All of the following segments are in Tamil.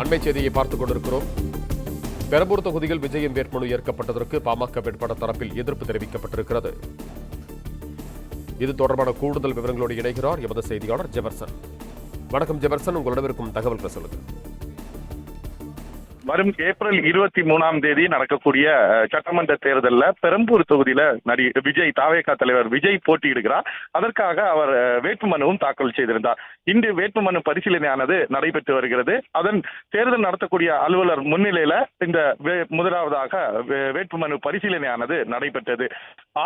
அண்மை செய்தியை பார்த்துக் கொண்டிருக்கிறோம். பெரம்பூர் தொகுதியில் விஜயின் வேட்புமனு ஏற்கப்பட்டதற்கு பாமக வேட்பாளர் தரப்பில் எதிர்ப்பு தெரிவிக்கப்பட்டிருக்கிறது. இது தொடர்பான கூடுதல் விவரங்களோடு இணைகிறார் எமது செய்தியாளர் ஜெபர்சன். வணக்கம் ஜெபர்சன், உங்களிடம் இருக்கும் தகவல்களை சொல்லுங்கள். வரும் ஏப்ரல் 23 நடக்கக்கூடிய சட்டமன்ற தேர்தலில் பெரம்பூர் தொகுதியில விஜய் தாவேகா தலைவர் விஜய் போட்டியிடுகிறார். அதற்காக அவர் வேட்புமனுவும் தாக்கல் செய்திருந்தார். இன்று வேட்புமனு பரிசீலனையானது நடைபெற்று வருகிறது. அதன் தேர்தல் நடத்தக்கூடிய அலுவலர் முன்னிலையில இந்த முதலாவதாக வேட்புமனு பரிசீலனையானது நடைபெற்றது.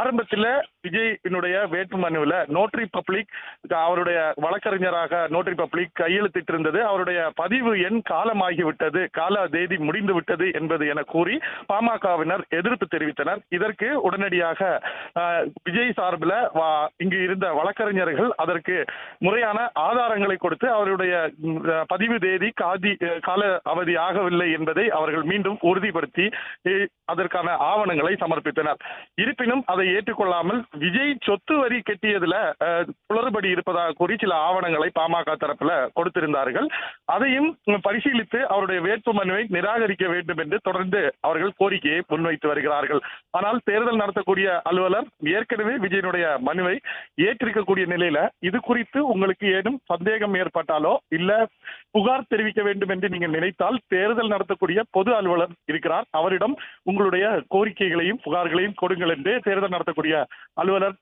ஆரம்பத்தில் விஜயினுடைய வேட்புமனுவில் நோட்டரி பப்ளிக், அவருடைய வழக்கறிஞராக நோட்டரி பப்ளிக் கையெழுத்திட்டிருந்தது. அவருடைய பதிவு எண் காலமாகிவிட்டது, கால முடிந்து விட்டது என்பது என கூறி பாமகவினர் எதிர்ப்பு தெரிவித்தனர். இதற்கு உடனடியாக விஜய் சார்பில் இங்கு இருந்த வழக்கறிஞர்கள் அதற்கு முறையான ஆதாரங்களை கொடுத்து அவருடைய பதிவு தேதி கால அவதி ஆகவில்லை என்பதை அவர்கள் மீண்டும் உறுதிப்படுத்தி அதற்கான ஆவணங்களை சமர்ப்பித்தனர். இருப்பினும் அதை ஏற்றுக்கொள்ளாமல் விஜய் சொத்து வரி கட்டியதுல குளறுபடி இருப்பதாக கூறி சில ஆவணங்களை பாமக தரப்புல கொடுத்திருந்தார்கள். அதையும் பரிசீலித்து அவருடைய வேட்புமனுவை நிராகரிக்க வேண்டும் என்று தொடர்ந்து அவர்கள் கோரிக்கையை முன்வைத்து வருகிறார்கள். ஆனால் தேர்தல் நடத்தக்கூடிய அலுவலர் ஏற்கனவே விஜயனுடைய மனுவை ஏற்றிருக்கக்கூடிய நிலையில இது குறித்து உங்களுக்கு ஏதும் சந்தேகம் ஏற்பட்டாலோ இல்ல புகார் தெரிவிக்க வேண்டும் என்று நீங்கள் நினைத்தால் தேர்தல் நடத்தக்கூடிய பொது அலுவலர் இருக்கிறார், அவரிடம் உங்களுடைய கோரிக்கைகளையும் புகார்களையும் கொடுங்கள் என்று தேர்தல் நடத்தக்கூடிய அலுவலர்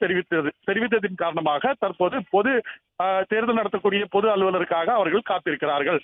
தெரிவித்ததின் காரணமாக தற்போது தேர்தல் நடத்தக்கூடிய பொது அலுவலருக்காக அவர்கள் காத்திருக்கிறார்கள்.